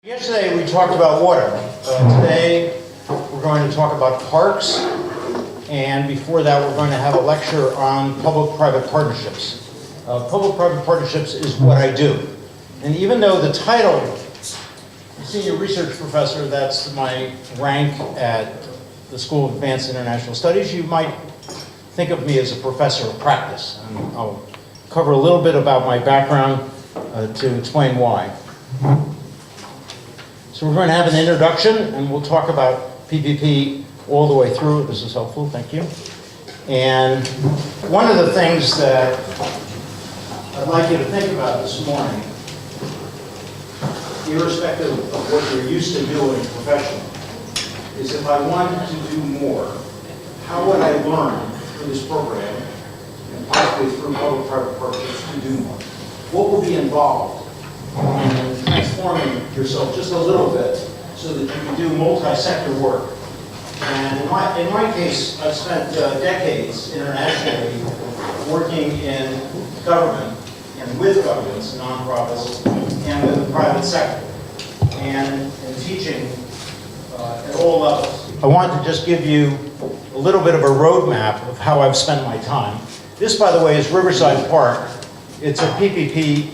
Yesterday we talked about water. Today we're going to talk about parks, and before that we're going to have a lecture on public-private partnerships. Public-private partnerships is what I do. And even though the title, Senior Research Professor, that's my rank at the School of Advanced International Studies, you might think of me as a professor of practice. And I'll cover a little bit about my background to explain why. So we're going to have an introduction, and we'll talk about PPP all the way through. This is helpful, thank you. And one of the things that I'd like you to think about this morning, irrespective of what you're used to doing professionally, is if I wanted to do more, how would I learn through this program, and possibly through public-private partnerships, to do more? What will be involved in transforming yourself just a little bit so that you can do multi-sector work? And in my case, I've spent decades internationally working in government and with governments, nonprofits, and with the private sector, and teaching at all levels. I want to just give you a little bit of a roadmap of how I've spent my time. This, by the way, is Riverside Park. It's a PPP,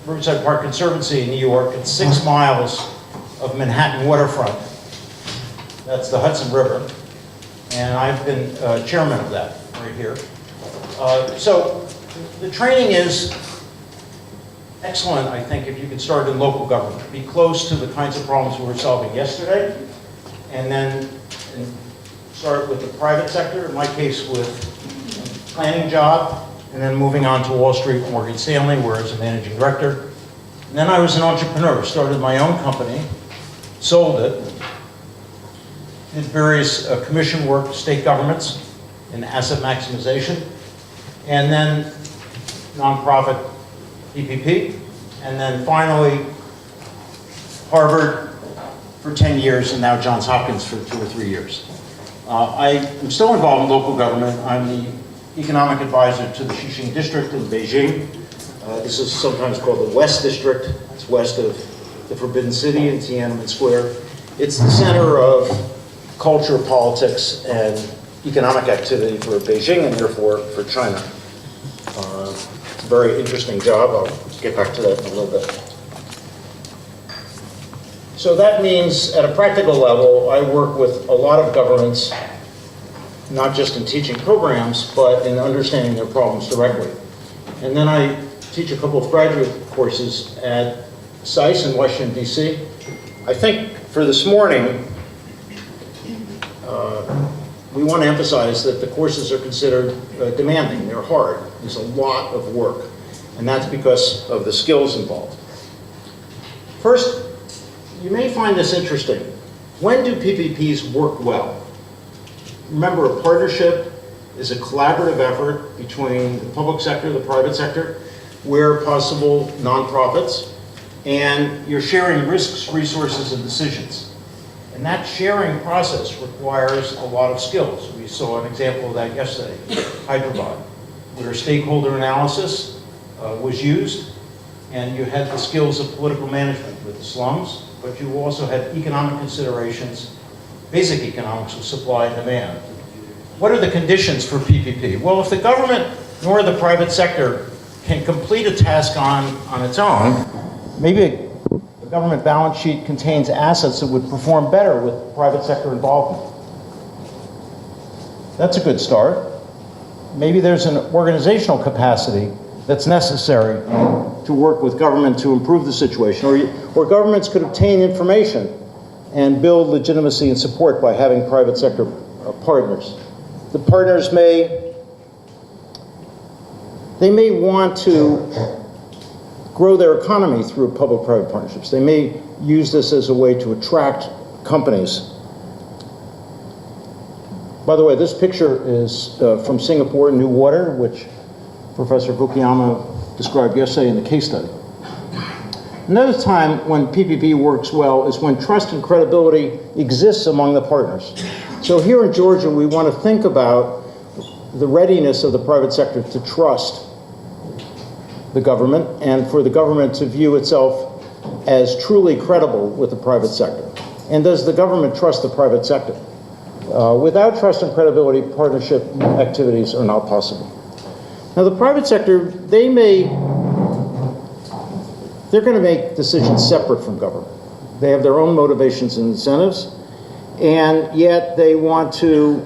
Riverside Park Conservancy in New York. It's 6 miles of Manhattan waterfront. That's the Hudson River. And I've been chairman of that right here. So the training is excellent, I think, if you can start in local government. Be close to the kinds of problems we were solving yesterday, and then start with the private sector, in my case with a planning job, and then moving on to Wall Street, Morgan Stanley, where I was a managing director. And then I was an entrepreneur, started my own company, sold it, did various commission work to state governments in asset maximization, and then nonprofit PPP, and then finally Harvard for 10 years, and now Johns Hopkins for 2 or 3 years. I am still involved in local government. I'm the economic advisor to the Xixing district in Beijing. This is sometimes called the West District. It's west of the Forbidden City in Tiananmen Square. It's the center of culture, politics, and economic activity for Beijing, and therefore for China. It's a very interesting job. I'll get back to that in a little bit. So that means, at a practical level, I work with a lot of governments, not just in teaching programs, but in understanding their problems directly. And then I teach a couple of graduate courses at SAIS in Washington, D.C. I think for this morning, we want to emphasize that the courses are considered demanding. They're hard. There's a lot of work, and that's because of the skills involved. First, you may find this interesting. When do PPPs work well? Remember, a partnership is a collaborative effort between the public sector, the private sector, where possible, nonprofits, and you're sharing risks, resources, and decisions. And that sharing process requires a lot of skills. We saw an example of that yesterday, Hyderabad, where stakeholder analysis was used, and you had the skills of political management with the slums, but you also had economic considerations, basic economics of supply and demand. What are the conditions for PPP? Well, if the government nor the private sector can complete a task on its own, maybe the government balance sheet contains assets that would perform better with private sector involvement. That's a good start. Maybe there's an organizational capacity that's necessary to work with government to improve the situation, or governments could obtain information and build legitimacy and support by having private sector partners. The partners may want to grow their economy through public-private partnerships. They may use this as a way to attract companies. By the way, this picture is from Singapore, New Water, which Professor Fukuyama described yesterday in the case study. Another time when PPP works well is when trust and credibility exists among the partners. So here in Georgia, we want to think about the readiness of the private sector to trust the government, and for the government to view itself as truly credible with the private sector? And does the government trust the private sector? Without trust and credibility, partnership activities are not possible. Now, the private sector, they're going to make decisions separate from government. They have their own motivations and incentives, and yet they want to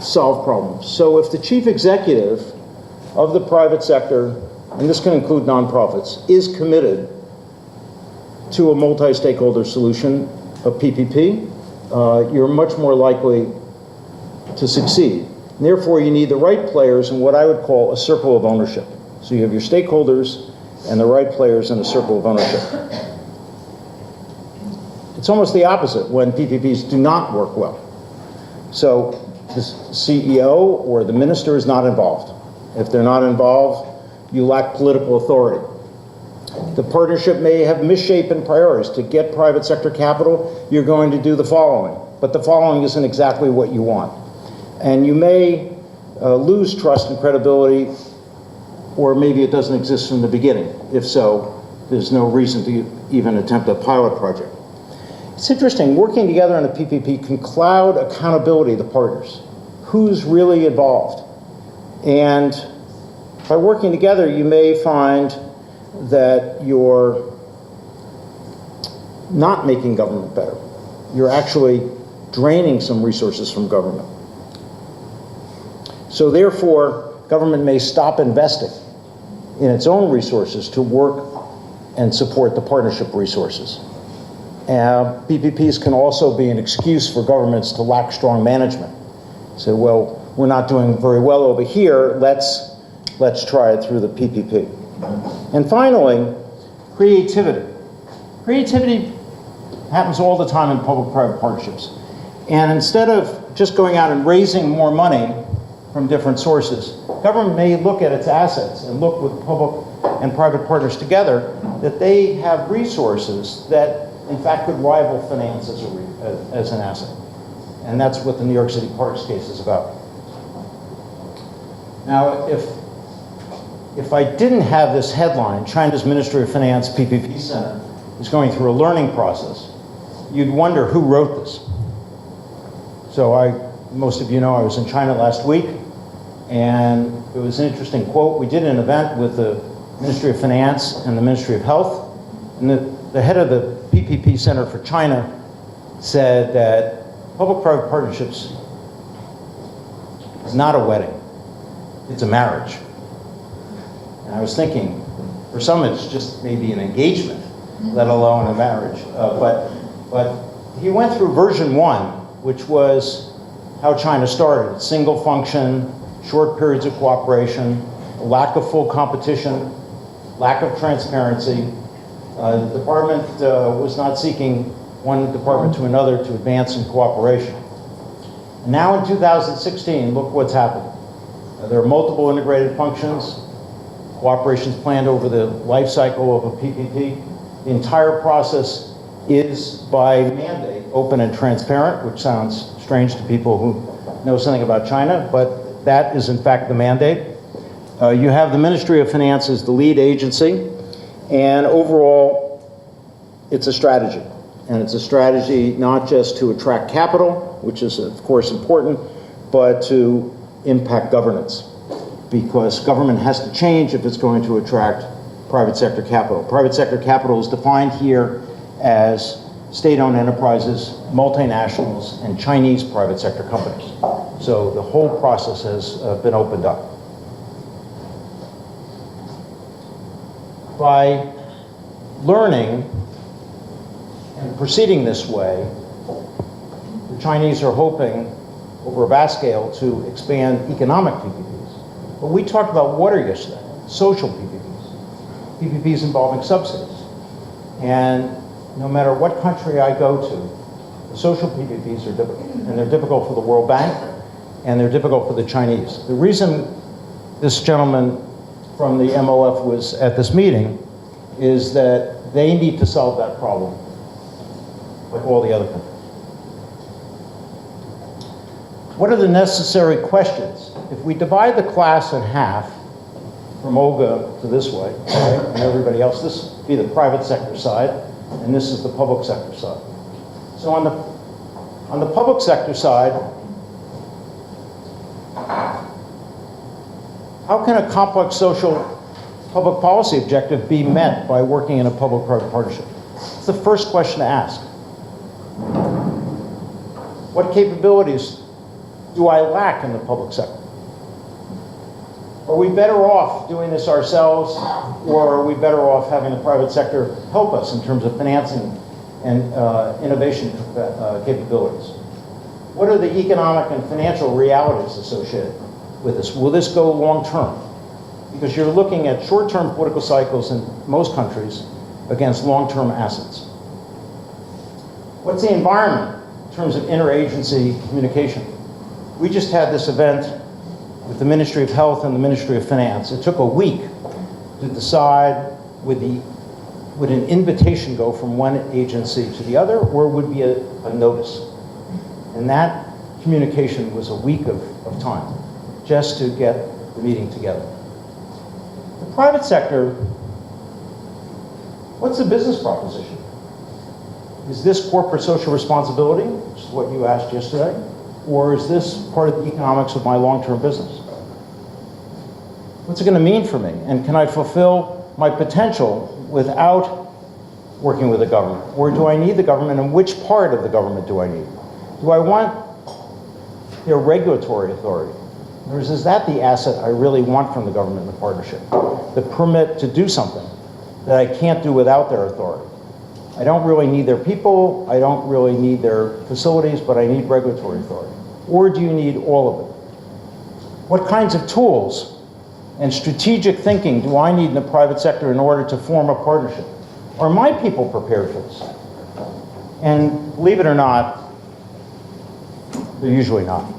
solve problems. So if the chief executive of the private sector, and this can include nonprofits, is committed to a multi-stakeholder solution, a PPP, you're much more likely to succeed. And therefore, you need the right players in what I would call a circle of ownership. So you have your stakeholders and the right players in a circle of ownership. It's almost the opposite when PPPs do not work well. So the CEO or the minister is not involved. If they're not involved, you lack political authority. The partnership may have misshapen priorities. To get private sector capital, you're going to do the following, but the following isn't exactly what you want. And you may lose trust and credibility, or maybe it doesn't exist from the beginning. If so, there's no reason to even attempt a pilot project. It's interesting, working together on a PPP can cloud accountability of the partners. Who's really involved? And by working together, you may find that you're not making government better. You're actually draining some resources from government. So therefore, government may stop investing in its own resources to work and support the partnership resources. PPPs can also be an excuse for governments to lack strong management. So, well, we're not doing very well over here, let's try it through the PPP. And finally, creativity. Creativity happens all the time in public-private partnerships. And instead of just going out and raising more money from different sources, government may look at its assets and look with public and private partners together that they have resources that, in fact, could rival finance as an asset. And that's what the New York City Parks case is about. Now, if I didn't have this headline, China's Ministry of Finance PPP Center is going through a learning process, you'd wonder who wrote this. So most of you know I was in China last week, and it was an interesting quote. We did an event with the Ministry of Finance and the Ministry of Health, and the head of the PPP Center for China said that public-private partnerships is not a wedding, it's a marriage. And I was thinking, for some it's just maybe an engagement, let alone a marriage. But he went through version 1, which was how China started. Single function, short periods of cooperation, lack of full competition, lack of transparency. The department was not seeking one department to another to advance in cooperation. And now in 2016, look what's happened. There are multiple integrated functions. Cooperation's planned over the life cycle of a PPP. The entire process is by mandate open and transparent, which sounds strange to people who know something about China, but that is in fact the mandate. You have the Ministry of Finance as the lead agency, and overall it's a strategy. And it's a strategy not just to attract capital, which is of course important, but to impact governance. Because government has to change if it's going to attract private sector capital. Private sector capital is defined here as state-owned enterprises, multinationals, and Chinese private sector companies. So the whole process has been opened up. By learning and proceeding this way, the Chinese are hoping, over a vast scale, to expand economic PPPs. But we talked about water yesterday, social PPPs, PPPs involving subsidies. And no matter what country I go to, the social PPPs are difficult. And they're difficult for the World Bank, and they're difficult for the Chinese. The reason this gentleman from the MOF was at this meeting is that they need to solve that problem, like all the other countries. What are the necessary questions? If we divide the class in half, from Olga to this way, right, and everybody else. This would be the private sector side, and this is the public sector side. So on the public sector side, how can a complex social public policy objective be met by working in a public-private partnership? It's the first question to ask. What capabilities do I lack in the public sector? Are we better off doing this ourselves, or are we better off having the private sector help us in terms of financing and innovation capabilities? What are the economic and financial realities associated with this? Will this go long-term? Because you're looking at short-term political cycles in most countries against long-term assets. What's the environment in terms of interagency communication? We just had this event with the Ministry of Health and the Ministry of Finance. It took a week to decide would an invitation go from one agency to the other, or would be a notice. And that communication was a week of time just to get the meeting together. The private sector, what's the business proposition? Is this corporate social responsibility, which is what you asked yesterday, or is this part of the economics of my long-term business? What's it going to mean for me? And can I fulfill my potential without working with the government? Or do I need the government, and which part of the government do I need? Do I want their regulatory authority? Or is that the asset I really want from the government in the partnership? The permit to do something that I can't do without their authority. I don't really need their people, I don't really need their facilities, but I need regulatory authority. Or do you need all of it? What kinds of tools and strategic thinking do I need in the private sector in order to form a partnership? Are my people prepared for this? And believe it or not, they're usually not.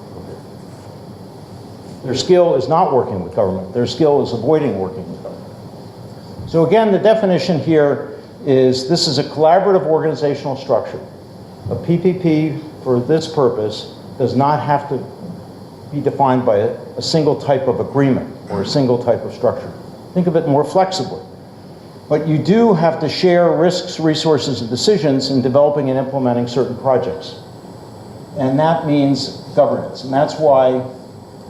Their skill is not working with government. Their skill is avoiding working with government. So again, the definition here is this is a collaborative organizational structure. A PPP for this purpose does not have to be defined by a single type of agreement or a single type of structure. Think of it more flexibly. But you do have to share risks, resources, and decisions in developing and implementing certain projects. And that means governance. And that's why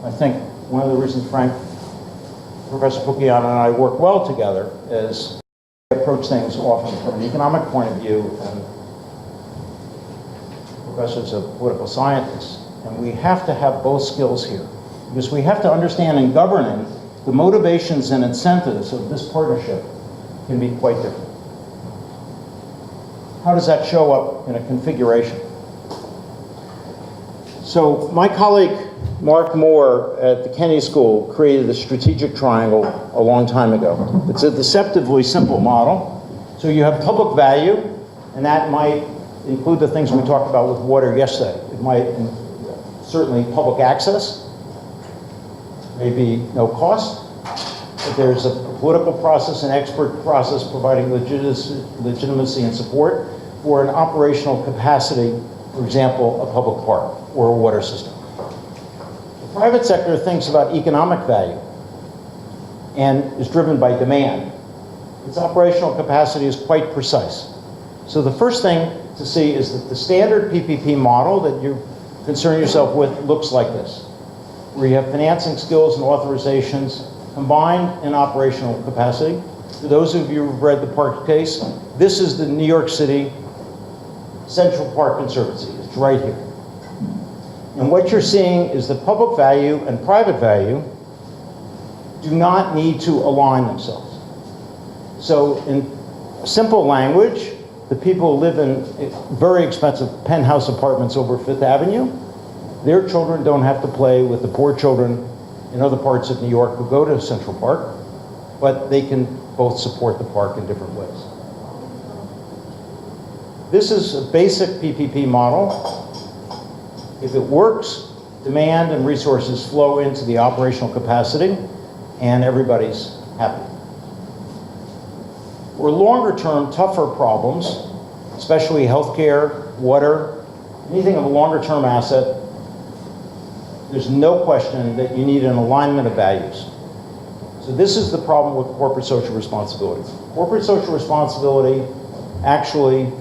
I think one of the reasons Professor Pukian and I work well together is we approach things often from an economic point of view, and professors of political scientists. And we have to have both skills here, because we have to understand in governing the motivations and incentives of this partnership can be quite different. How does that show up in a configuration? So my colleague Mark Moore at the Kennedy School created a strategic triangle a long time ago. It's a deceptively simple model. So you have public value, and that might include the things we talked about with water yesterday. It might certainly public access, maybe no cost. But there's a political process and expert process providing legitimacy and support for an operational capacity, for example, a public park or a water system. The private sector thinks about economic value and is driven by demand. Its operational capacity is quite precise. So the first thing to see is that the standard PPP model that you concern yourself with looks like this, where you have financing skills and authorizations combined in operational capacity. For those of you who've read the park case, this is the New York City Central Park Conservancy. It's right here. And what you're seeing is the public value and private value do not need to align themselves. So in simple language, the people who live in very expensive penthouse apartments over Fifth Avenue, their children don't have to play with the poor children in other parts of New York who go to Central Park, but they can both support the park in different ways. This is a basic PPP model. If it works, demand and resources flow into the operational capacity, and everybody's happy. For longer-term, tougher problems, especially healthcare, water, anything of a longer-term asset, there's no question that you need an alignment of values. So this is the problem with corporate social responsibility. Corporate social responsibility, actually,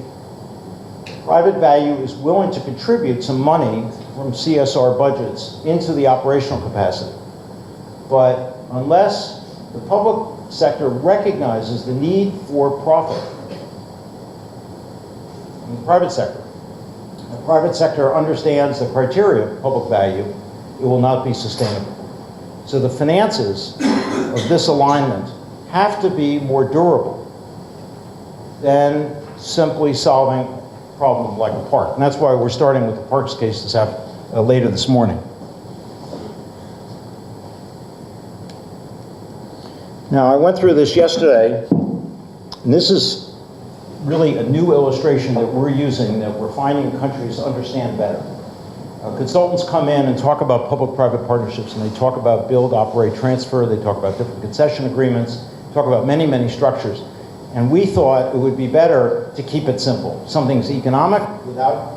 private value is willing to contribute some money from CSR budgets into the operational capacity. But unless the public sector recognizes the need for profit in the private sector understands the criteria of public value, it will not be sustainable. So the finances of this alignment have to be more durable than simply solving a problem like a park. And that's why we're starting with the parks case later this morning. Now, I went through this yesterday, and this is really a new illustration that we're using that we're finding countries understand better. Consultants come in and talk about public-private partnerships, and they talk about build, operate, transfer, they talk about different concession agreements, talk about many, many structures. And we thought it would be better to keep it simple. Something's economic without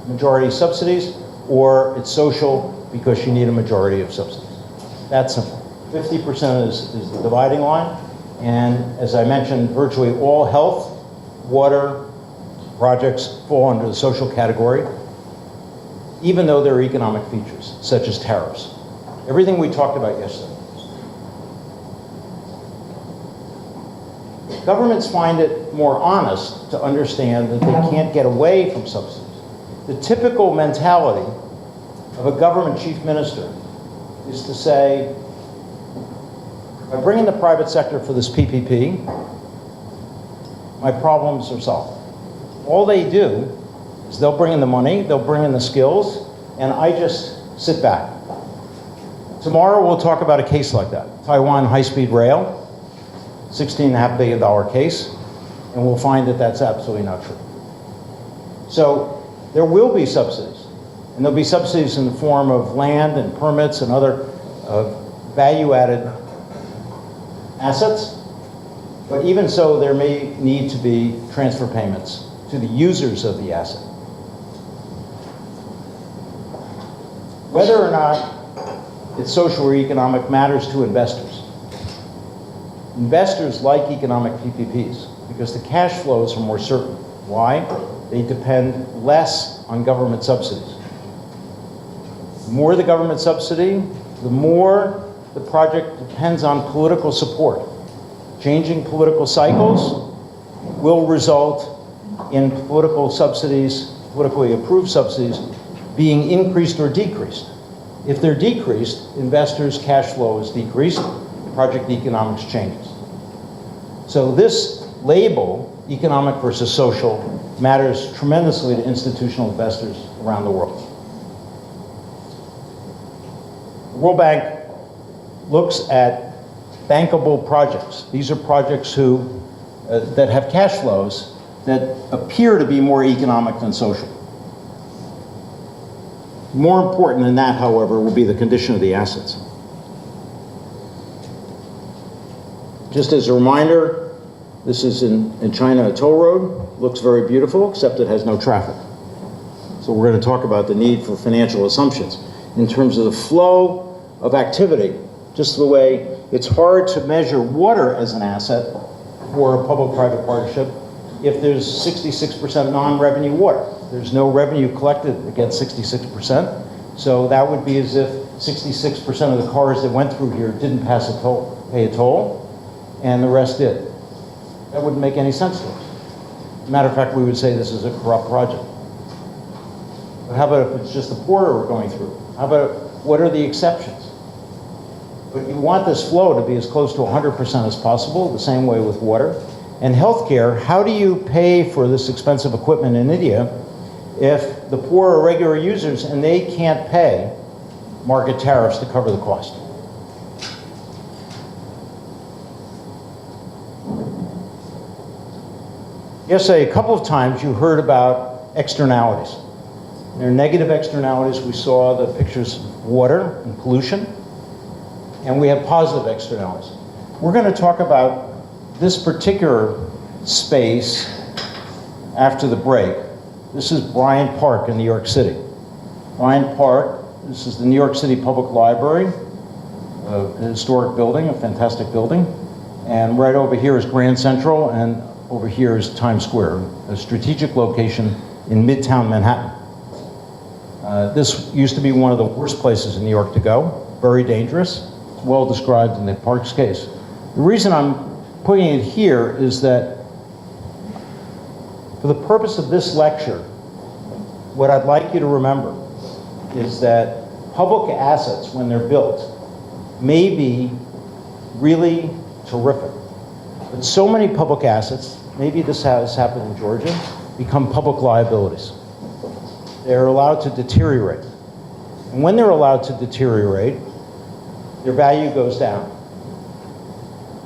majority subsidies, or it's social because you need a majority of subsidies. That's simple. 50% is the dividing line, and as I mentioned, virtually all health, water projects fall under the social category, even though there are economic features, such as tariffs. Everything we talked about yesterday. Governments find it more honest to understand that they can't get away from subsidies. The typical mentality of a government chief minister is to say, by bringing the private sector for this PPP, my problems are solved. All they do is they'll bring in the money, they'll bring in the skills, and I just sit back. Tomorrow we'll talk about a case like that. Taiwan high-speed rail, $16.5 billion case, and we'll find that that's absolutely not true. So there will be subsidies, and there'll be subsidies in the form of land and permits and other value-added assets, but even so, there may need to be transfer payments to the users of the asset. Whether or not it's social or economic matters to investors. Investors like economic PPPs because the cash flows are more certain. Why? They depend less on government subsidies. The more the government subsidy, the more the project depends on political support. Changing political cycles will result in political subsidies, politically approved subsidies, being increased or decreased. If they're decreased, investors' cash flow is decreased, project economics changes. So this label, economic versus social, matters tremendously to institutional investors around the world. The World Bank looks at bankable projects. These are projects that have cash flows that appear to be more economic than social. More important than that, however, will be the condition of the assets. Just as a reminder, this is in China, a toll road. Looks very beautiful, except it has no traffic. So we're going to talk about the need for financial assumptions in terms of the flow of activity. Just the way it's hard to measure water as an asset for a public-private partnership if there's 66% non-revenue water. There's no revenue collected against 66%. So that would be as if 66% of the cars that went through here didn't pay a toll, and the rest did. That wouldn't make any sense to us. Matter of fact, we would say this is a corrupt project. But how about if it's just the poor we're going through? How about what are the exceptions? But you want this flow to be as close to 100% as possible, the same way with water. And healthcare, how do you pay for this expensive equipment in India if the poor are regular users and they can't pay market tariffs to cover the cost? Yesterday, a couple of times you heard about externalities. There are negative externalities. We saw the pictures of water and pollution. And we have positive externalities. We're going to talk about this particular space after the break. This is Bryant Park in New York City. Bryant Park, this is the New York City Public Library, an historic building, a fantastic building. And right over here is Grand Central, and over here is Times Square, a strategic location in Midtown Manhattan. This used to be one of the worst places in New York to go, very dangerous, well described in the Parks case. The reason I'm putting it here is that for the purpose of this lecture, what I'd like you to remember is that public assets, when they're built, may be really terrific. But so many public assets, maybe this has happened in Georgia, become public liabilities. They're allowed to deteriorate. And when they're allowed to deteriorate, their value goes down.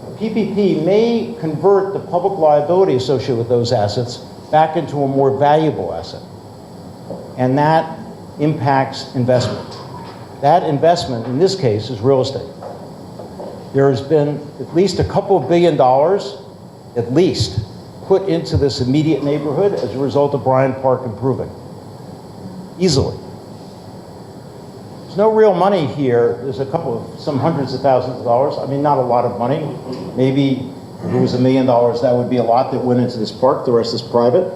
A PPP may convert the public liability associated with those assets back into a more valuable asset. And that impacts investment. That investment, in this case, is real estate. There has been at least a couple of $2 billion, at least, put into this immediate neighborhood as a result of Bryant Park improving. Easily. There's no real money here. There's some hundreds of thousands of dollars. I mean, not a lot of money. Maybe if it was $1 million, that would be a lot that went into this park. The rest is private.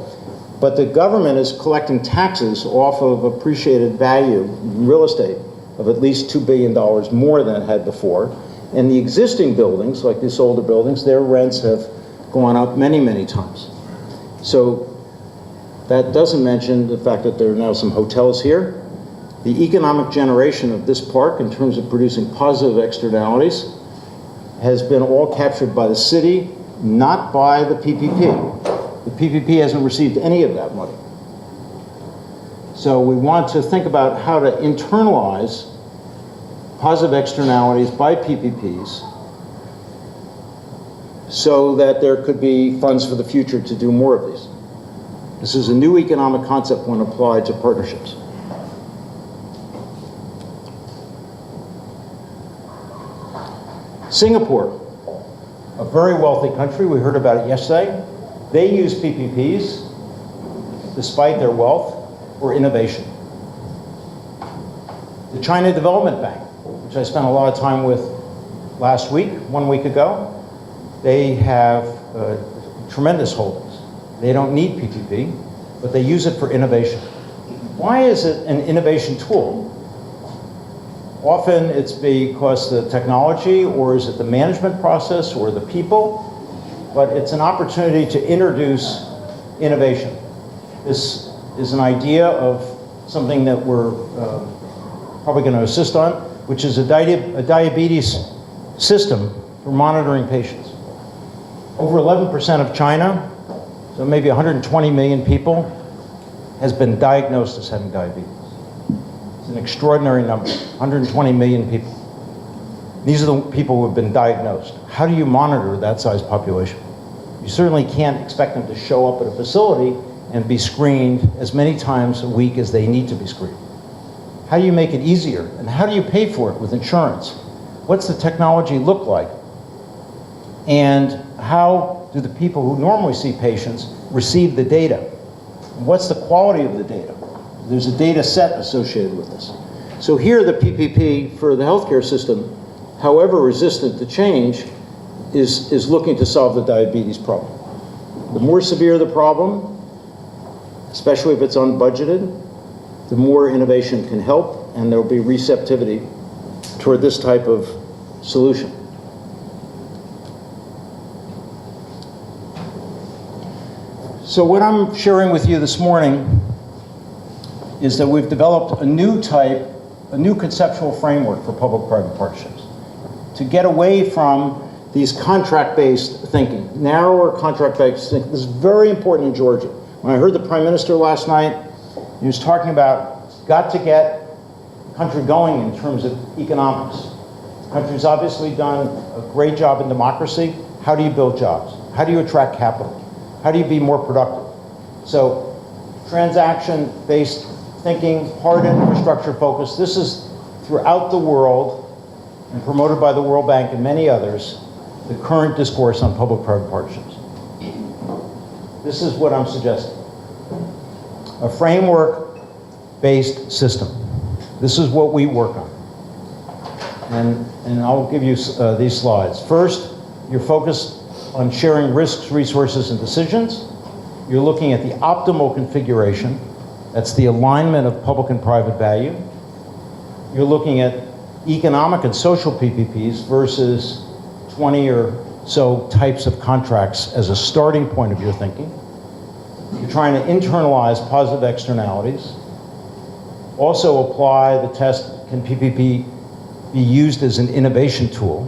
But the government is collecting taxes off of appreciated value in real estate of at least $2 billion more than it had before. And the existing buildings, like these older buildings, their rents have gone up many, many times. So that doesn't mention the fact that there are now some hotels here. The economic generation of this park in terms of producing positive externalities has been all captured by the city, not by the PPP. The PPP hasn't received any of that money. So we want to think about how to internalize positive externalities by PPPs so that there could be funds for the future to do more of these. This is a new economic concept when applied to partnerships. Singapore, a very wealthy country, we heard about it yesterday. They use PPPs, despite their wealth, for innovation. The China Development Bank, which I spent a lot of time with last week, 1 week ago, they have tremendous holdings. They don't need PPP, but they use it for innovation. Why is it an innovation tool? Often it's because the technology, or is it the management process, or the people, but it's an opportunity to introduce innovation. This is an idea of something that we're probably going to assist on, which is a diabetes system for monitoring patients. Over 11% of China, so maybe 120 million people, has been diagnosed as having diabetes. It's an extraordinary number, 120 million people. These are the people who have been diagnosed. How do you monitor that size population? You certainly can't expect them to show up at a facility and be screened as many times a week as they need to be screened. How do you make it easier? And how do you pay for it with insurance? What's the technology look like? And how do the people who normally see patients receive the data? What's the quality of the data? There's a data set associated with this. So here the PPP for the healthcare system, however resistant to change, is looking to solve the diabetes problem. The more severe the problem, especially if it's unbudgeted, the more innovation can help, and there will be receptivity toward this type of solution. So what I'm sharing with you this morning is that we've developed a new conceptual framework for public-private partnerships to get away from these contract-based thinking, narrower contract-based thinking. This is very important in Georgia. When I heard the Prime Minister last night, he was talking about got to get the country going in terms of economics. The country's obviously done a great job in democracy. How do you build jobs? How do you attract capital? How do you be more productive? So transaction-based thinking, hard infrastructure focus, this is throughout the world and promoted by the World Bank and many others, the current discourse on public-private partnerships. This is what I'm suggesting. A framework-based system. This is what we work on. And I'll give you these slides. First, you're focused on sharing risks, resources, and decisions. You're looking at the optimal configuration. That's the alignment of public and private value. You're looking at economic and social PPPs versus 20 or so types of contracts as a starting point of your thinking. You're trying to internalize positive externalities. Also apply the test, can PPP be used as an innovation tool?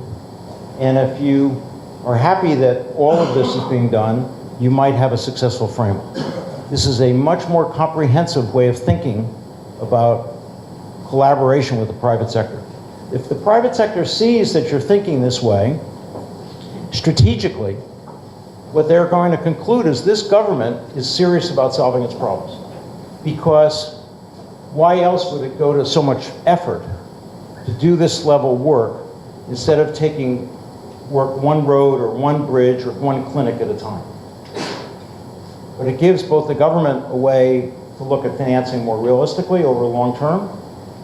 And if you are happy that all of this is being done, you might have a successful framework. This is a much more comprehensive way of thinking about collaboration with the private sector. If the private sector sees that you're thinking this way, strategically, what they're going to conclude is this government is serious about solving its problems. Because why else would it go to so much effort to do this level work instead of taking work one road or one bridge or one clinic at a time? But it gives both the government a way to look at financing more realistically over long term,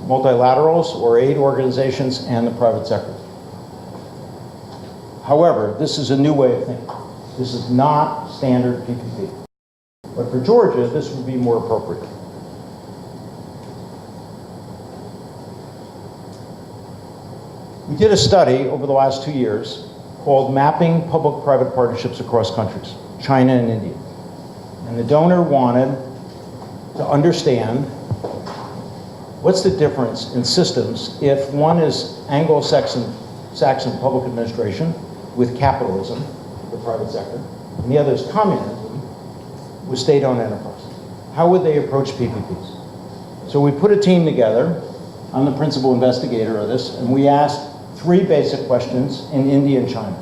multilaterals or aid organizations, and the private sector. However, this is a new way of thinking. This is not standard PPP. But for Georgia, this would be more appropriate. We did a study over the last 2 years called Mapping Public-Private Partnerships Across Countries, China and India. And the donor wanted to understand what's the difference in systems if one is Anglo-Saxon public administration with capitalism, the private sector, and the other is communism with state-owned enterprises. How would they approach PPPs? So we put a team together. I'm the principal investigator of this, and we asked 3 basic questions in India and China.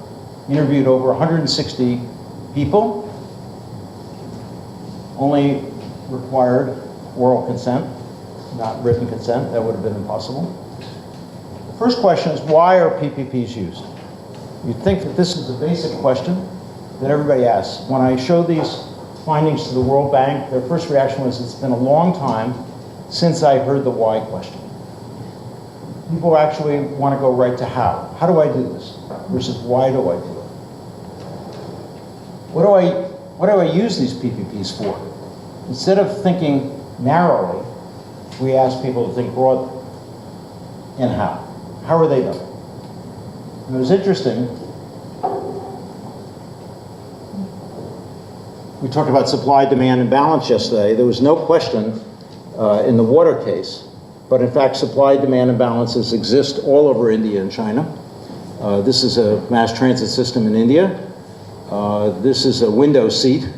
Interviewed over 160 people. Only required oral consent, not written consent. That would have been impossible. The first question is, why are PPPs used? You'd think that this is a basic question that everybody asks. When I showed these findings to the World Bank, their first reaction was, it's been a long time since I heard the why question. People actually want to go right to how. How do I do this? Versus why do I do it? What do I use these PPPs for? Instead of thinking narrowly, we ask people to think broadly. And how? How are they done? And it was interesting. We talked about supply, demand, and balance yesterday. There was no question in the water case, but in fact, supply, demand, and balances exist all over India and China. This is a mass transit system in India. This is a window seat,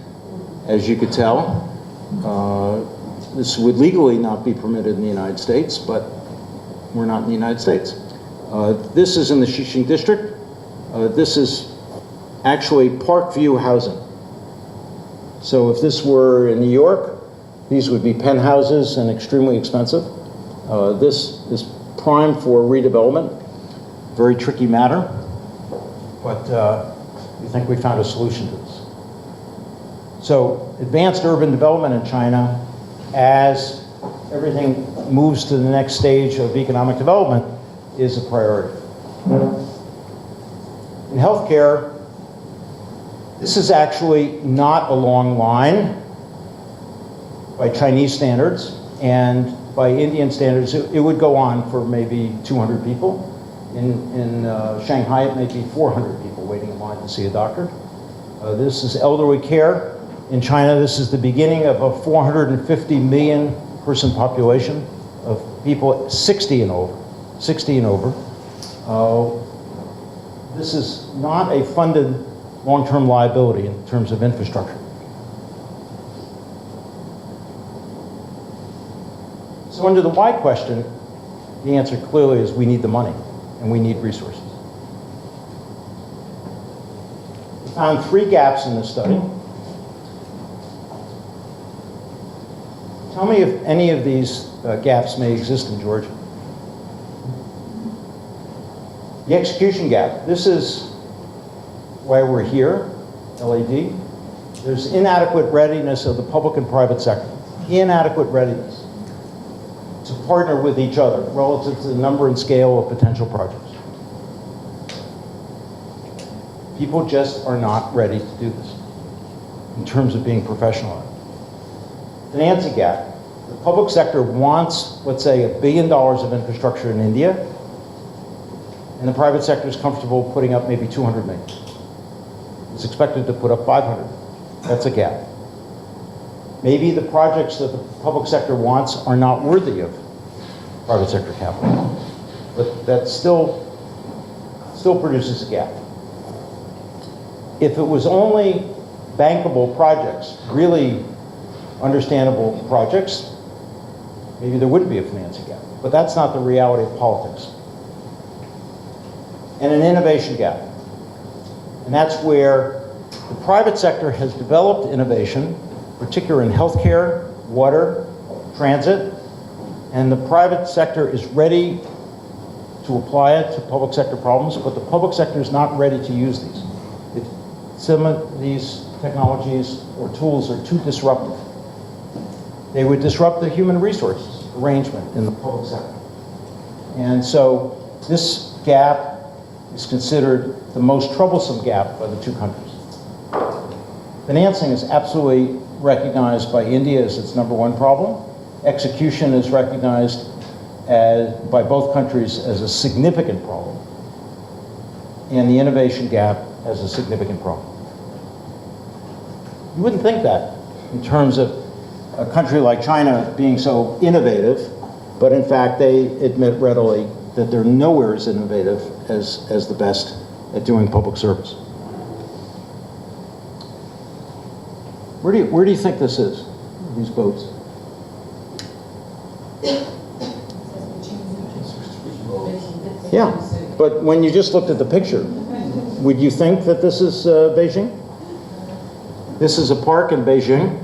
as you could tell. This would legally not be permitted in the United States, but we're not in the United States. This is in the Xixing district. This is actually Parkview housing. So if this were in New York, these would be penthouses and extremely expensive. This is prime for redevelopment. Very tricky matter, but we think we found a solution to this. So advanced urban development in China, as everything moves to the next stage of economic development, is a priority. In healthcare, this is actually not a long line by Chinese standards, and by Indian standards, it would go on for maybe 200 people. In Shanghai, it may be 400 people waiting in line to see a doctor. This is elderly care. In China, this is the beginning of a 450 million person population of people 60 and over. 60 and over. This is not a funded long-term liability in terms of infrastructure. So under the why question, the answer clearly is we need the money and we need resources. We found 3 gaps in this study. Tell me if any of these gaps may exist in Georgia. The execution gap. This is why we're here, LAD. There's inadequate readiness of the public and private sector. Inadequate readiness. to partner with each other relative to the number and scale of potential projects. People just are not ready to do this in terms of being professional. Financing gap. The public sector wants, let's say, $1 billion of infrastructure in India, and the private sector is comfortable putting up maybe 200 million. It's expected to put up 500. That's a gap. Maybe the projects that the public sector wants are not worthy of private sector capital, but that still produces a gap. If it was only bankable projects, really understandable projects, maybe there wouldn't be a financing gap. But that's not the reality of politics. And an innovation gap. And that's where the private sector has developed innovation, particularly in healthcare, water, transit, and the private sector is ready to apply it to public sector problems, but the public sector is not ready to use these. Some of these technologies or tools are too disruptive. They would disrupt the human resources arrangement in the public sector. And so this gap is considered the most troublesome gap by the two countries. Financing is absolutely recognized by India as its #1 problem. Execution is recognized by both countries as a significant problem. And the innovation gap as a significant problem. You wouldn't think that in terms of a country like China being so innovative, but in fact they admit readily that they're nowhere as innovative as the best at doing public service. Where do you think this is, these boats? Yeah, but when you just looked at the picture, would you think that this is Beijing? This is a park in Beijing,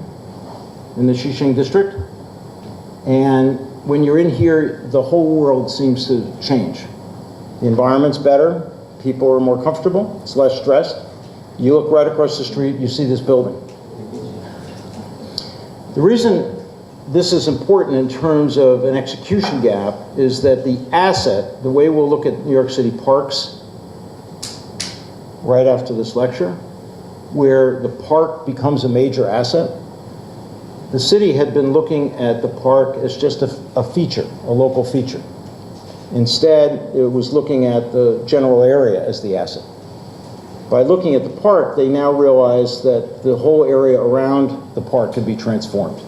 in the Xixing district. And when you're in here, the whole world seems to change. The environment's better, people are more comfortable, it's less stressed. You look right across the street, you see this building. The reason this is important in terms of an execution gap is that the asset, the way we'll look at New York City parks right after this lecture, where the park becomes a major asset, the city had been looking at the park as just a feature, a local feature. Instead, it was looking at the general area as the asset. By looking at the park, they now realize that the whole area around the park could be transformed.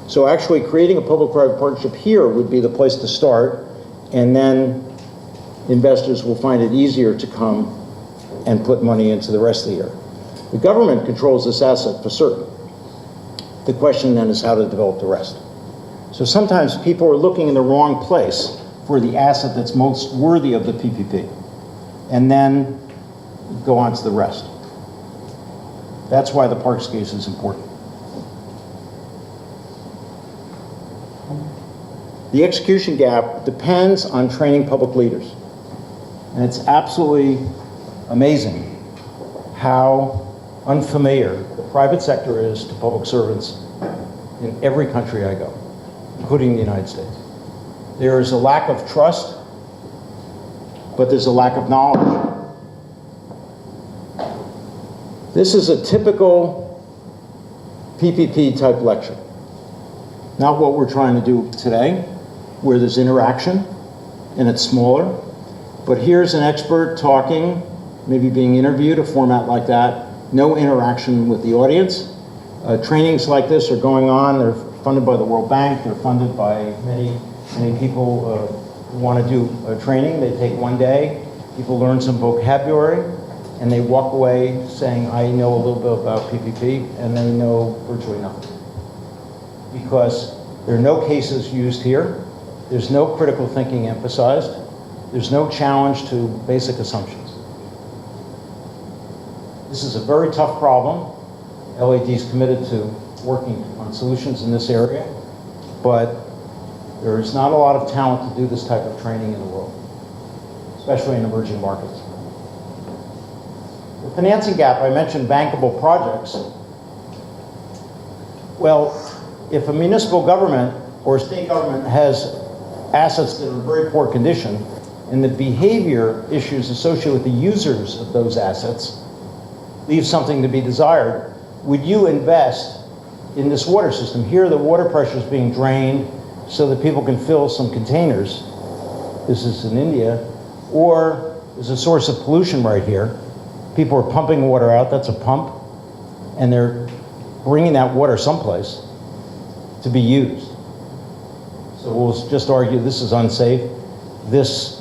So actually creating a public-private partnership here would be the place to start, and then investors will find it easier to come and put money into the rest of the area. The government controls this asset for certain. The question then is how to develop the rest. So sometimes people are looking in the wrong place for the asset that's most worthy of the PPP, and then go on to the rest. That's why the parks case is important. The execution gap depends on training public leaders. And it's absolutely amazing how unfamiliar the private sector is to public servants in every country I go, including the United States. There is a lack of trust, but there's a lack of knowledge. This is a typical PPP type lecture. Not what we're trying to do today, where there's interaction and it's smaller. But here's an expert talking, maybe being interviewed, a format like that. No interaction with the audience. Trainings like this are going on. They're funded by the World Bank. They're funded by many people who want to do training. They take one day. People learn some vocabulary, and they walk away saying, I know a little bit about PPP, and they know virtually nothing. Because there are no cases used here. There's no critical thinking emphasized. There's no challenge to basic assumptions. This is a very tough problem. LAD is committed to working on solutions in this area, but there is not a lot of talent to do this type of training in the world, especially in emerging markets. The financing gap, I mentioned bankable projects. Well, if a municipal government or a state government has assets that are in very poor condition, and the behavior issues associated with the users of those assets leave something to be desired, would you invest in this water system? Here, the water pressure is being drained so that people can fill some containers. This is in India. Or there's a source of pollution right here. People are pumping water out, that's a pump, and they're bringing that water someplace to be used. So we'll just argue this is unsafe. This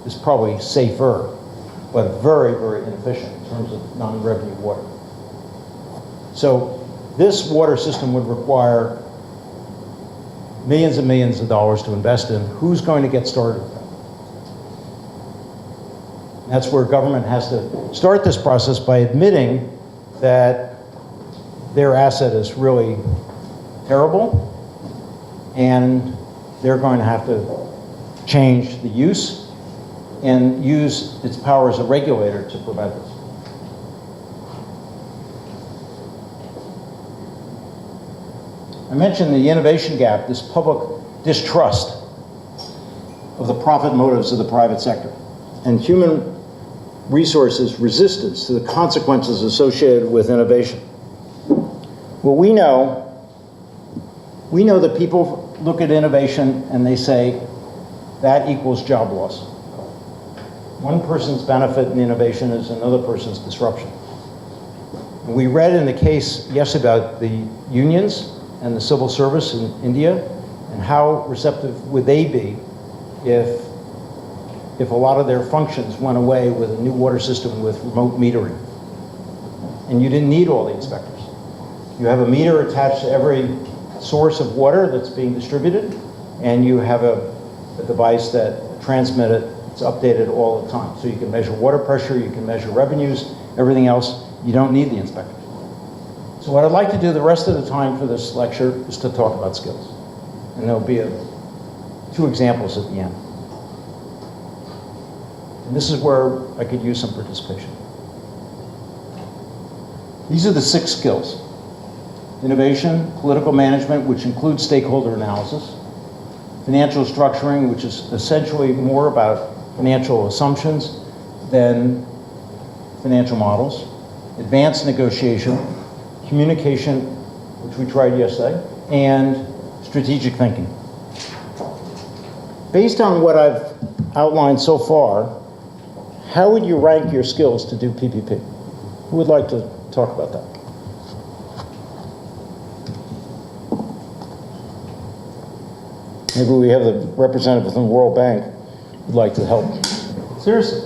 is probably safer, but very, very inefficient in terms of non-revenue water. So this water system would require millions and millions of dollars to invest in. Who's going to get started with that? That's where government has to start this process by admitting that their asset is really terrible, and they're going to have to change the use and use its power as a regulator to prevent this. I mentioned the innovation gap, this public distrust of the profit motives of the private sector, and human resources resistance to the consequences associated with innovation. Well, we know that people look at innovation and they say that equals job loss. One person's benefit in innovation is another person's disruption. And we read in the case yesterday about the unions and the civil service in India, and how receptive would they be if a lot of their functions went away with a new water system with remote metering. And you didn't need all the inspectors. You have a meter attached to every source of water that's being distributed, and you have a device that transmits it. It's updated all the time. So you can measure water pressure, you can measure revenues, everything else. You don't need the inspectors. So what I'd like to do the rest of the time for this lecture is to talk about skills. And there'll be two examples at the end. And this is where I could use some participation. These are the 6 skills. Innovation, political management, which includes stakeholder analysis, financial structuring, which is essentially more about financial assumptions than financial models, advanced negotiation, communication, which we tried yesterday, and strategic thinking. Based on what I've outlined so far, how would you rank your skills to do PPP? Who would like to talk about that? Maybe we have the representative from the World Bank who'd like to help. Seriously.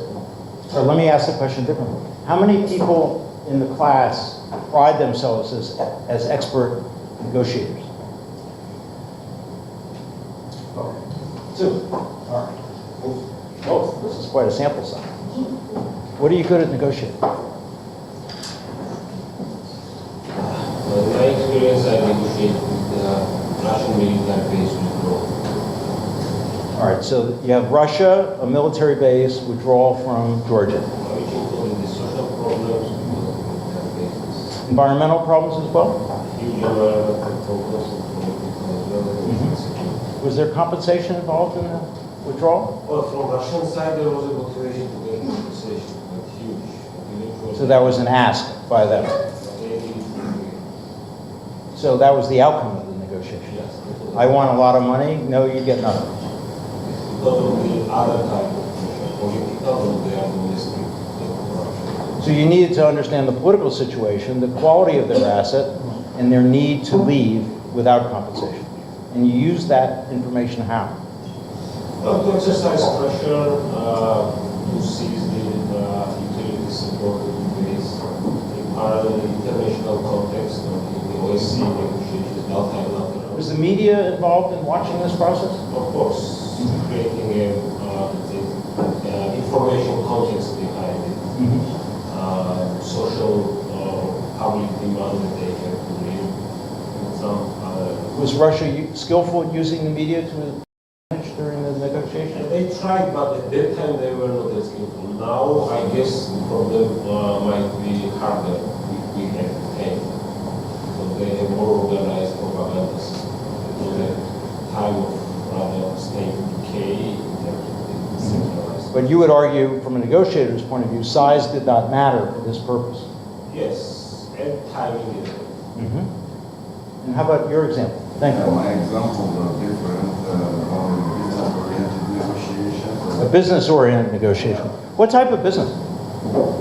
Or let me ask the question differently. How many people in the class pride themselves as expert negotiators? Okay. 2. All right. Both. This is quite a sample size. What are you good at negotiating? In my experience, I negotiate with the Russian military base withdrawal. All right, so you have Russia, a military base, withdrawal from Georgia. Which include the social problems because of military bases. Environmental problems as well? Huge environmental problems and political as well as security. Was there compensation involved in the withdrawal? Well, from Russian side, there was a motivation to get compensation, but huge. So that was an ask by them. So that was the outcome of the negotiation. Yes. I want a lot of money. No, you get nothing. Because of the other type of pressure, political, they are domestic corruption. So you needed to understand the political situation, the quality of their asset, and their need to leave without compensation. And you use that information how? Well, to exercise pressure, to seize the utility support of the base, in parallel international context, in the OSCE negotiations, multilateral. Was the media involved in watching this process? Of course, creating a information context behind it, social public demand that they have to live, and some other. Was Russia skillful at using the media to manage during the negotiation? And they tried, but at that time they were not as skillful. Now, I guess the problem might be harder if we have any. So they have more organized propaganda system. It was a time of rather But you would argue, from a negotiator's point of view, size did not matter for this purpose. Yes, and timing is. And how about your example? Thank you. My examples are different on business-oriented negotiations. A business-oriented negotiation. What type of business? For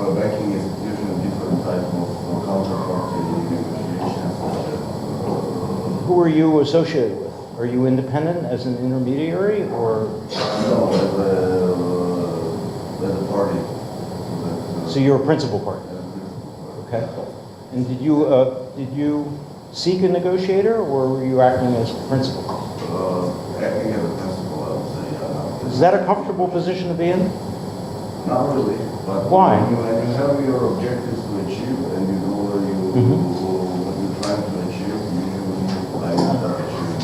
a banking institution, different type of counterparty negotiations. Who are you associated with? Are you independent as an intermediary, or? No, as a party. So you're a principal party? Okay. And did you seek a negotiator, or were you acting as principal? Acting as a principal, I would say. Is that a comfortable position to be in? Not really. But Why? When you have your objectives to achieve and you know what you're trying to achieve, usually like that achieving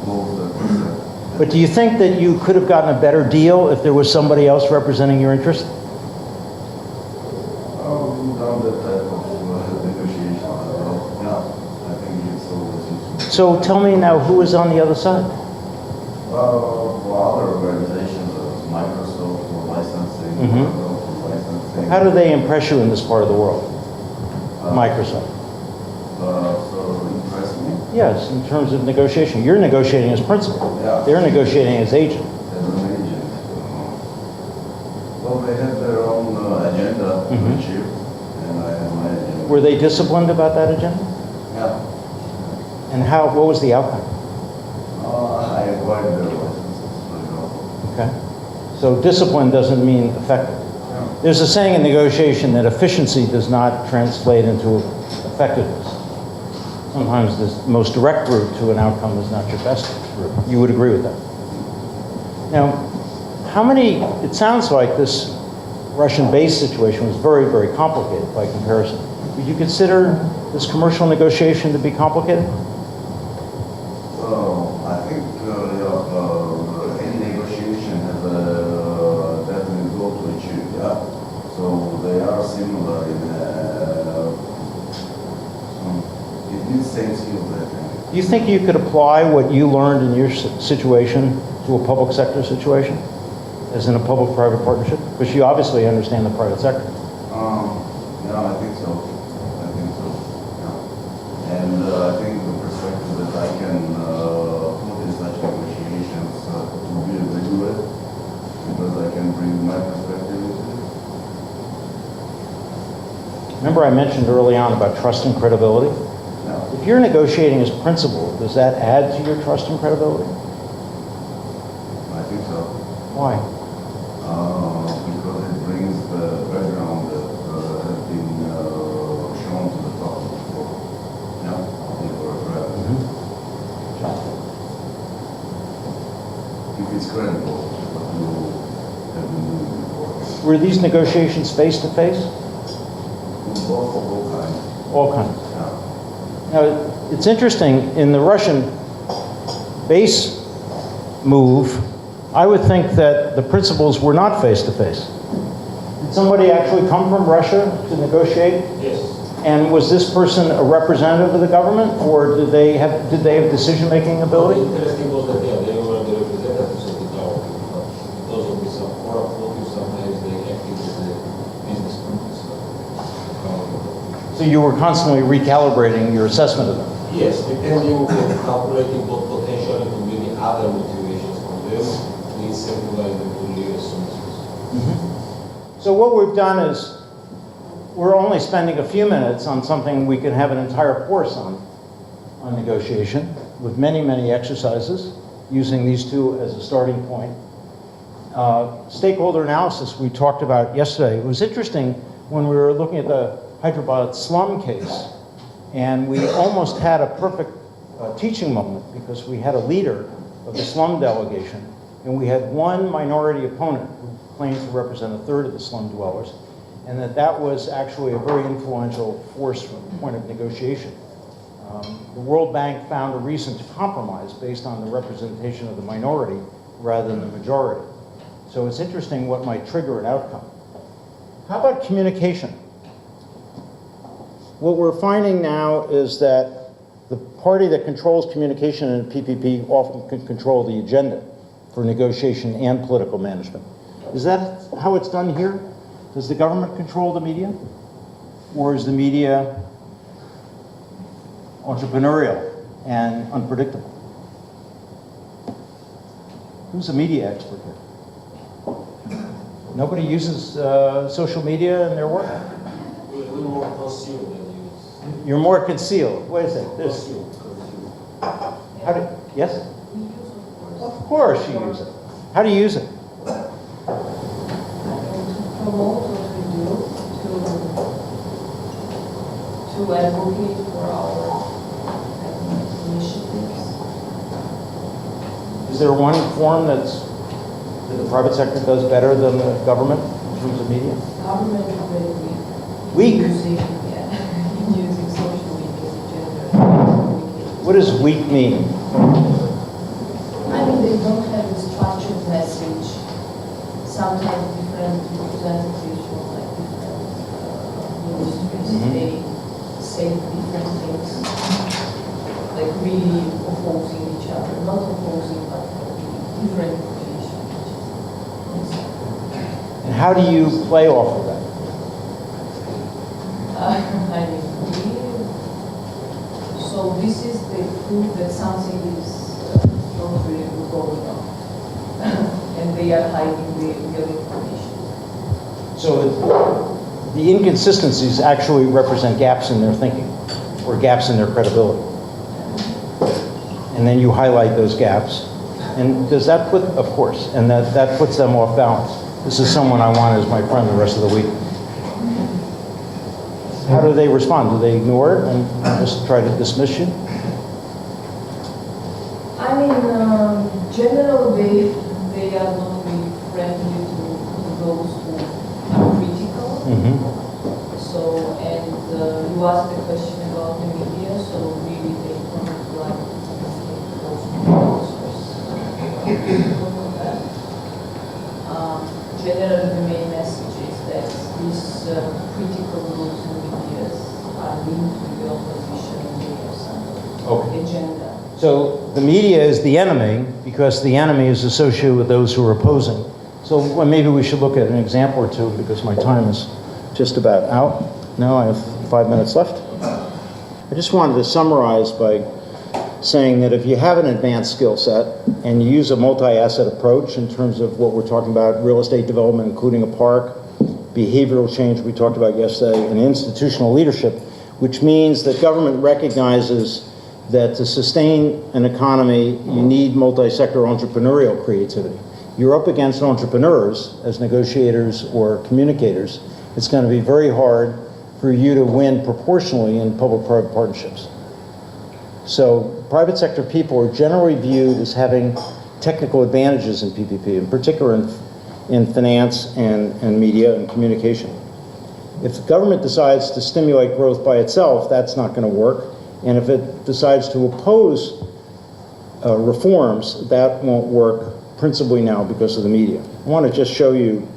both. But do you think that you could have gotten a better deal if there was somebody else representing your interest? Down that type of negotiation. Yeah, I think it's always useful. So tell me now, who is on the other side? Other organizations, Microsoft for licensing, Google for licensing. How do they impress you in this part of the world? Microsoft. So impress me? Yes, in terms of negotiation. You're negotiating as principal. Yeah. They're negotiating as agent. As an agent. Well, they have their own agenda to achieve, and I have my agenda. Were they disciplined about that agenda? Yeah. And what was the outcome? I acquired their licenses, for example. Okay. So discipline doesn't mean effective. Yeah. There's a saying in negotiation that efficiency does not translate into effectiveness. Sometimes the most direct route to an outcome is not your best route. You would agree with that? Now, it sounds like this Russian base situation was very, very complicated by comparison. Would you consider this commercial negotiation to be complicated? I think any negotiation has a definite goal to achieve, yeah. So they are similar in it needs same skills, I think. Do you think you could apply what you learned in your situation to a public sector situation, as in a public-private partnership? Because you obviously understand the private sector. Yeah, I think so. Yeah. And I think the perspective that I can put in such negotiations will be very good, because I can bring my perspective into it. Remember I mentioned early on about trust and credibility? Yeah. If you're negotiating as principal, does that add to your trust and credibility? I think so. Why? Because it brings the background that has been shown to the public before. Yeah, before a trial. If it's credible, what you have been doing before. Were these negotiations face-to-face? Both of all kinds. All kinds. Yeah. Now, it's interesting, in the Russian base move, I would think that the principals were not face-to-face. Did somebody actually come from Russia to negotiate? Yes. And was this person a representative of the government, or did they have decision-making ability? Interesting was that they were the representatives of the government, but because of this moral motive, sometimes they acted as a business purpose. So you were constantly recalibrating your assessment of them. Yes, depending on calculating both potential and many other motivations from them, we incentivize them to leave as soon as possible. So what we've done is, we're only spending a few minutes on something we could have an entire course on negotiation, with many, many exercises, using these two as a starting point. Stakeholder analysis we talked about yesterday. It was interesting when we were looking at the Hyderabad slum case, and we almost had a perfect teaching moment, because we had a leader of the slum delegation, and we had one minority opponent who claimed to represent a third of the slum dwellers, and that was actually a very influential force from the point of negotiation. The World Bank found a reason to compromise based on the representation of the minority rather than the majority. So it's interesting what might trigger an outcome. How about communication? What we're finding now is that the party that controls communication in a PPP often can control the agenda for negotiation and political management. Is that how it's done here? Does the government control the media? Or is the media entrepreneurial and unpredictable? Who's a media expert here? Nobody uses social media in their work? We're a little more concealed than use. You're more concealed. Wait a second. This. How do, yes? Of course you use it. How do you use it? Promote what we do to advocate for our initiatives. Is there one form that the private sector does better than the government in terms of media? Government is very Weak? weak. Using social media as a gender. What does weak mean? I mean, they don't have a structured message. Sometimes different representatives from like different industries, they say different things, like really opposing each other, not opposing, but different positions. And how do you play off of that? I mean, so this is the proof that something is not really going on. And they are hiding the real information. So the inconsistencies actually represent gaps in their thinking or gaps in their credibility. And then you highlight those gaps. And does that put, of course, and that puts them off balance. This is someone I want as my friend the rest of the week. How do they respond? Do they ignore it and just try to dismiss you? I mean, generally they are not really friendly to those who are critical. So, and you asked the question about the media, so really they don't like those generally the main message is that these critical groups and media are linked to the opposition agenda. So the media is the enemy because the enemy is associated with those who are opposing. So well, maybe we should look at an example or two because my time is just about out. No, I have 5 minutes left. I just wanted to summarize by saying that if you have an advanced skill set and you use a multi-asset approach in terms of what we're talking about, real estate development, including a park, behavioral change we talked about yesterday, and institutional leadership, which means that government recognizes that to sustain an economy, you need multi-sector entrepreneurial creativity. You're up against entrepreneurs as negotiators or communicators. It's going to be very hard for you to win proportionally in public-private partnerships. So private sector people are generally viewed as having technical advantages in PPP, in particular in finance and media and communication. If the government decides to stimulate growth by itself, that's not going to work. And if it decides to oppose reforms, that won't work principally now because of the media. I want to just show you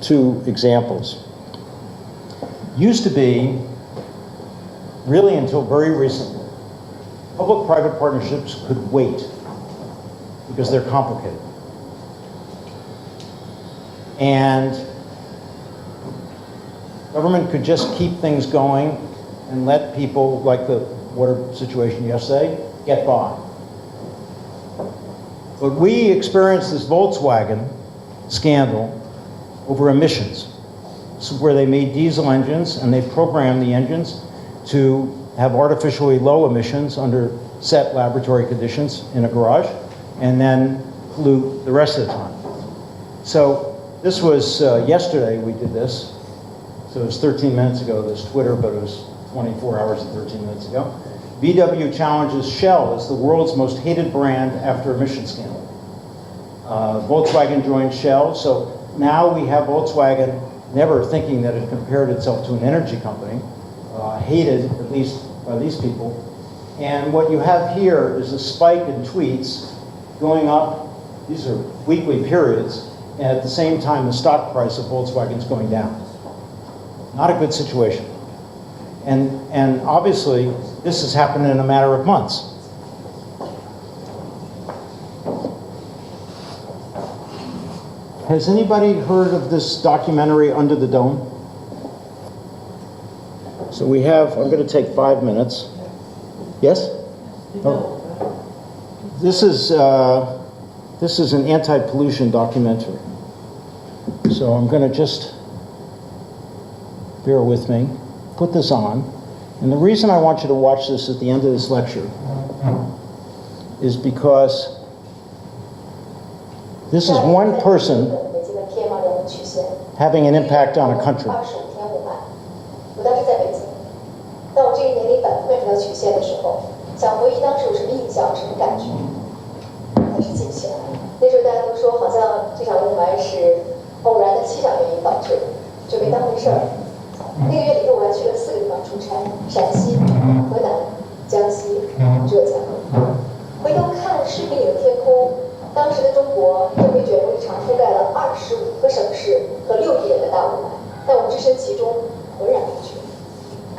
two examples. Used to be, really until very recently, public-private partnerships could wait because they're complicated. And government could just keep things going and let people, like the water situation yesterday, get by. But we experienced this Volkswagen scandal over emissions. This is where they made diesel engines and they programmed the engines to have artificially low emissions under set laboratory conditions in a garage and then pollute the rest of the time. So this was yesterday we did this. So it was 13 minutes ago, this Twitter, but it was 24 hours and 13 minutes ago. VW challenges Shell as the world's most hated brand after emission scandal. Volkswagen joined Shell, so now we have Volkswagen never thinking that it compared itself to an energy company, hated at least by these people. And what you have here is a spike in tweets going up. These are weekly periods, and at the same time the stock price of Volkswagen is going down. Not a good situation. And obviously, this has happened in a matter of months. Has anybody heard of this documentary, Under the Dome? So we have, I'm going to take 5 minutes. Yes? Oh. This is an anti-pollution documentary. So I'm going to just, bear with me, put this on. And the reason I want you to watch this at the end of this lecture is because this is one person having an impact on a country. 我当时在北京，当我这个年龄反复看这条曲线的时候，想回忆当时有什么印象、什么感觉，但是记不起来。那时候大家都说，好像这场雾霾是偶然的气象原因导致的，就没当回事儿。那个月里头，我还去了4个地方出差：陕西、河南、江西、浙江。回头看视频里的天空，当时的中国就被卷入一场覆盖了25个省市和6亿人的大雾霾，但我置身其中，浑然不觉。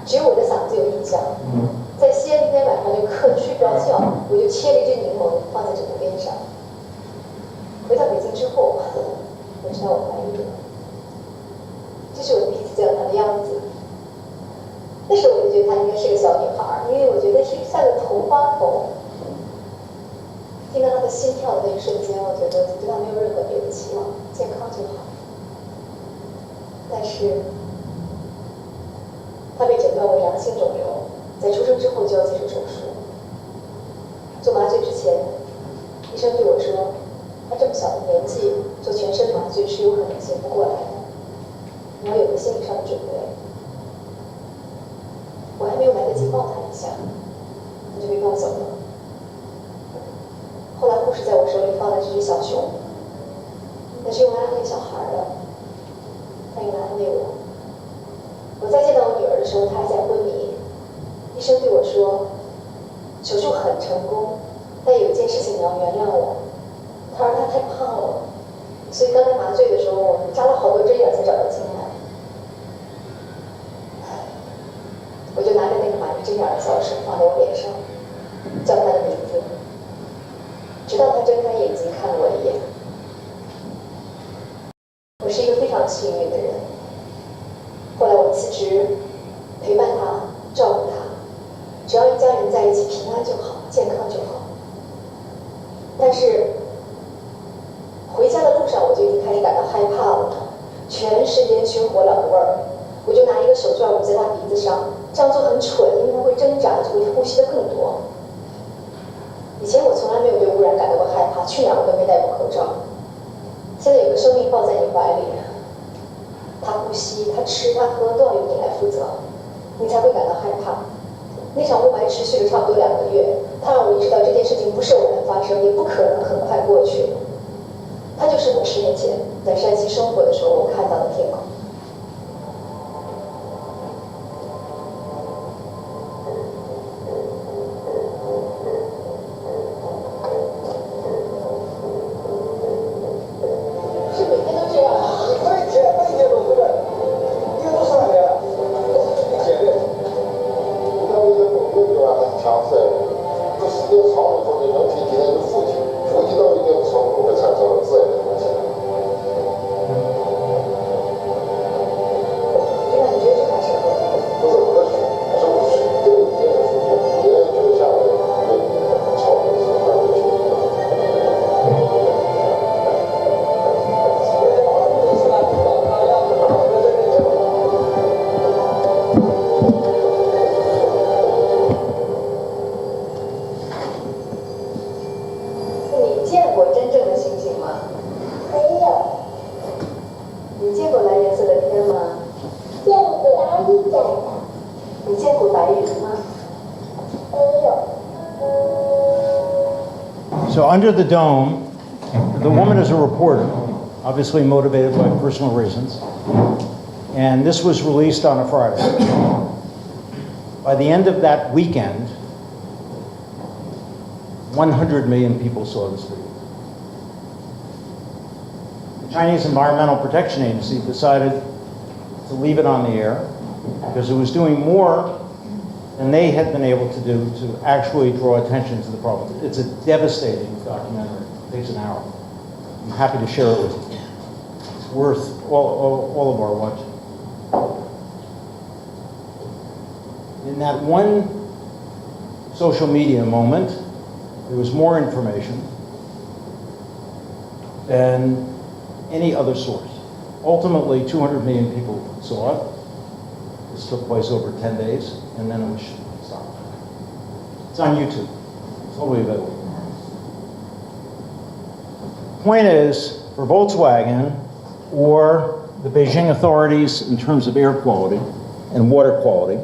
只有我的嗓子有印象。在西安那天晚上就困睡不着觉，我就切了一只柠檬放在枕头边上。回到北京之后，我知道我怀孕了。这是我第一次见到她的样子。那时候我就觉得她应该是个小女孩，因为我觉得是像个头发缝。听到她的心跳的那一瞬间，我觉得对她没有任何别的期望，健康就好。但是，她被诊断为良性肿瘤，在出生之后就要接受手术。做麻醉之前，医生对我说，她这么小的年纪做全身麻醉是有可能醒不过来的，你要有个心理上的准备。我还没有来得及抱她一下，她就被抱走了。后来护士在我手里放了这只小熊，那是用来安慰小孩的，他用来安慰我。我再见到我女儿的时候，她还在昏迷。医生对我说，手术很成功，但有一件事情你要原谅我。他说她太胖了，所以刚才麻醉的时候，我们扎了好多针眼才找到进来。我就拿着那个满是针眼的小手放在我脸上，叫她的名字，直到她睁开眼睛看了我一眼。我是一个非常幸运的人。后来我辞职，陪伴她，照顾她，只要一家人在一起，平安就好，健康就好。但是回家的路上，我就已经开始感到害怕了，全是烟熏火燎的味儿。我就拿一个手绢捂在她鼻子上，这样做很蠢，因为她会挣扎，就会呼吸得更多。以前我从来没有对污染感到过害怕，去哪儿我都没戴过口罩。现在有个生命抱在你怀里，他呼吸、他吃、他喝都要由你来负责，你才会感到害怕。那场雾霾持续了差不多2个月，它让我意识到这件事情不是偶然发生，也不可能很快过去。它就是我10年前在山西生活的时候我看到的天空。So Under the Dome, the woman is a reporter, obviously motivated by personal reasons. And this was released on a Friday. By the end of that weekend, 100 million people saw this video. The Chinese Environmental Protection Agency decided to leave it on the air because it was doing more than they had been able to do to actually draw attention to the problem. It's a devastating documentary. It takes an hour. I'm happy to share it with you. It's worth all of our watching. In that one social media moment, there was more information than any other source. Ultimately, 200 million people saw it. This took place over 10 days, and then it was stopped. It's on YouTube. It's totally available. Point is, for Volkswagen or the Beijing authorities in terms of air quality and water quality,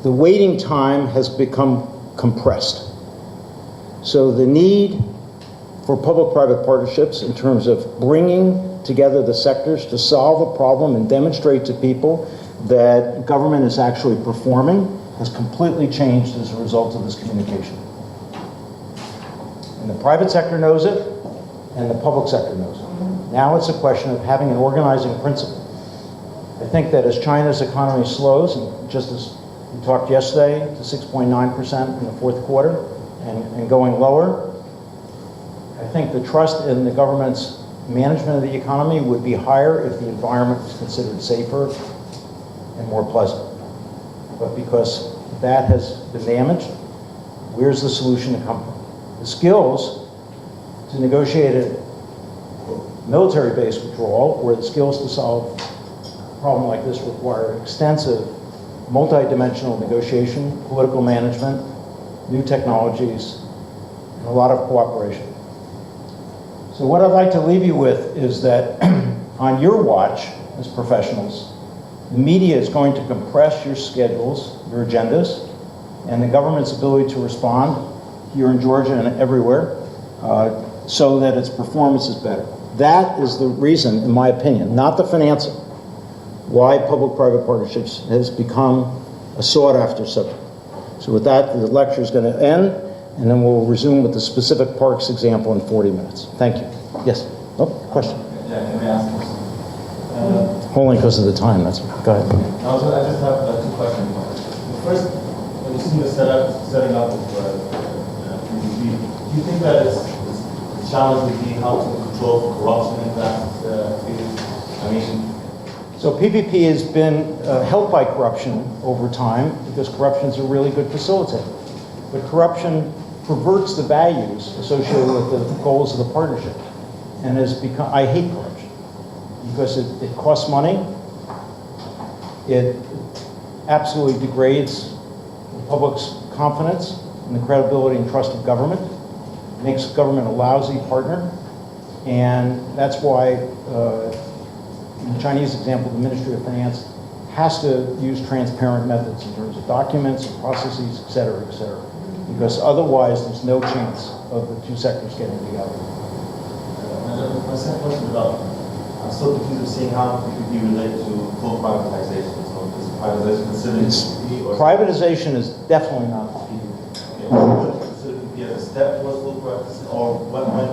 the waiting time has become compressed. So the need for public-private partnerships in terms of bringing together the sectors to solve a problem and demonstrate to people that government is actually performing has completely changed as a result of this communication. And the private sector knows it, and the public sector knows it. Now it's a question of having an organizing principle. I think that as China's economy slows, and just as we talked yesterday, to 6.9% in the fourth quarter, and going lower, I think the trust in the government's management of the economy would be higher if the environment was considered safer and more pleasant. But because that has been damaged, where's the solution to come from? The skills to negotiate a military-based withdrawal, or the skills to solve a problem like this require extensive multi-dimensional negotiation, political management, new technologies, and a lot of cooperation. So what I'd like to leave you with is that on your watch as professionals, the media is going to compress your schedules, your agendas, and the government's ability to respond here in Georgia and everywhere so that its performance is better. That is the reason, in my opinion, not the financing, why public-private partnerships has become a sought-after subject. So with that, the lecture is going to end, and then we'll resume with the specific parks example in 40 minutes. Thank you. Yes? Oh, question? Yeah, can I ask you something? Only because of the time, that's, go ahead. I just have two questions. The first, when you see the setting up of PPP, do you think that the challenge would be how to control corruption in that field? I mean, So PPP has been helped by corruption over time because corruption is a really good facilitator. But corruption perverts the values associated with the goals of the partnership. And has become, I hate corruption because it costs money, it absolutely degrades the public's confidence in the credibility and trust of government, makes government a lousy partner, and that's why in the Chinese example, the Ministry of Finance has to use transparent methods in terms of documents and processes, et cetera, because otherwise there's no chance of the two sectors getting together. my second question is about, I'm still confused of seeing how PPP relate to full privatization. So is privatization considered PPP or? Privatization is definitely not PPP. Okay, would you consider PPP as a step towards full privatization, or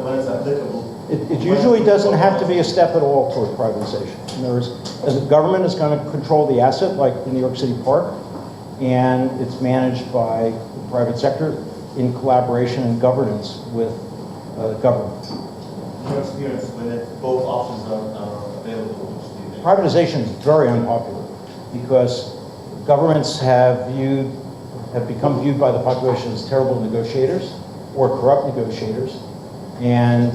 when it's applicable? It usually doesn't have to be a step at all toward privatization. In other words, as the government is going to control the asset, like the New York City Park, and it's managed by the private sector in collaboration and governance with government. In your experience, when both options are available, which do you think? Privatization is very unpopular because governments have become viewed by the population as terrible negotiators or corrupt negotiators, and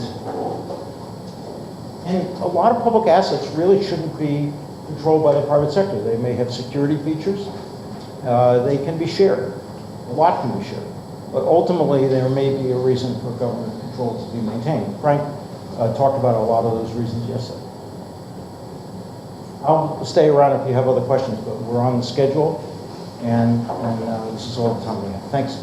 a lot of public assets really shouldn't be controlled by the private sector. They may have security features. They can be shared. A lot can be shared. But ultimately, there may be a reason for government control to be maintained. Frank talked about a lot of those reasons yesterday. I'll stay around if you have other questions, but we're on the schedule, and this is all the time we have. Thanks.